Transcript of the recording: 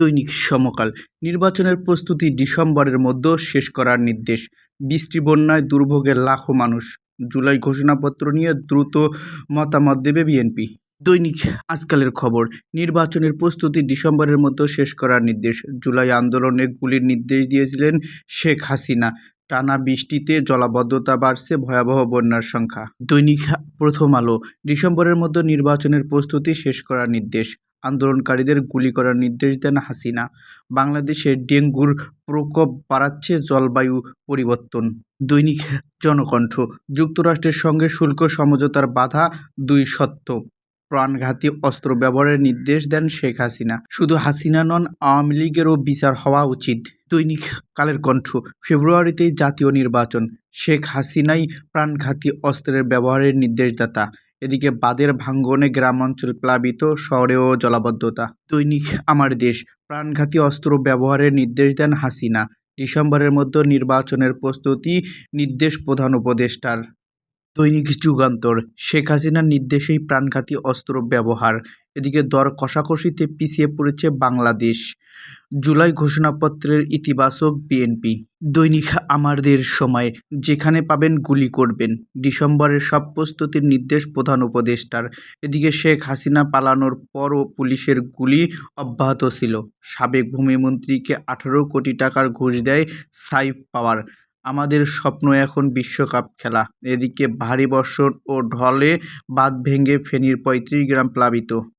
দৈনিক সমকাল। নির্বাচনের প্রস্তুতি ডিসেম্বরের মধ্যে শেষ করার নির্দেশ। বৃষ্টি বন্যায় দুর্ভোগে লাখো মানুষ। জুলাই ঘোষণাপত্র নিয়ে দ্রুত মতামত দেবে বিএনপি। দৈনিক আজকালের খবর। নির্বাচনের প্রস্তুতি ডিসেম্বরের মধ্যে শেষ করার নির্দেশ। জুলাই আন্দোলনে গুলির নির্দেশ দিয়েছিলেন শেখ হাসিনা। টানা বৃষ্টিতে জলাবদ্ধতা বাড়ছে, ভয়াবহ বন্যার সংখ্যা। দৈনিক প্রথম আলো। ডিসেম্বরের মধ্যে নির্বাচনের প্রস্তুতি শেষ করার নির্দেশ। আন্দোলনকারীদের গুলি করার নির্দেশ দেন হাসিনা। বাংলাদেশে ডেঙ্গুর প্রকোপ বাড়াচ্ছে জলবায়ু পরিবর্তন। দৈনিক জনকণ্ঠ। যুক্তরাষ্ট্রের সঙ্গে শুল্ক সমঝোতার বাধা দুই সত্য। প্রাণঘাতী অস্ত্র ব্যবহারের নির্দেশ দেন শেখ হাসিনা। শুধু হাসিনা নন, আওয়ামী লীগেরও বিচার হওয়া উচিত। দৈনিক কালের কণ্ঠ। ফেব্রুয়ারিতেই জাতীয় নির্বাচন। শেখ হাসিনাই প্রাণঘাতী অস্ত্রের ব্যবহারের নির্দেশদাতা। এদিকে বাঁধের ভাঙ্গনে গ্রামাঞ্চল প্লাবিত, শহরেও জলাবদ্ধতা। দৈনিক আমার দেশ। প্রাণঘাতী অস্ত্র ব্যবহারের নির্দেশ দেন হাসিনা। ডিসেম্বরের মধ্যে নির্বাচনের প্রস্তুতি, নির্দেশ প্রধান উপদেষ্টার। দৈনিক যুগান্তর। শেখ হাসিনার নির্দেশেই প্রাণঘাতী অস্ত্র ব্যবহার। এদিকে দর কষাকষিতে পিছিয়ে পড়েছে বাংলাদেশ। জুলাই ঘোষণাপত্রের ইতিবাচক বিএনপি। দৈনিক আমাদের সময়। যেখানে পাবেন গুলি করবেন। ডিসেম্বরের সব প্রস্তুতির নির্দেশ প্রধান উপদেষ্টার। এদিকে শেখ হাসিনা পালানোর পরও পুলিশের গুলি অব্যাহত ছিল। সাবেক ভূমিমন্ত্রীকে 18 কোটি টাকার ঘুষ দেয় সাইফ পাওয়ার। আমাদের স্বপ্ন এখন বিশ্বকাপ খেলা। এদিকে ভারী বর্ষণ ও ঢলে বাঁধ ভেঙে ফেনীর 35 গ্রাম প্লাবিত।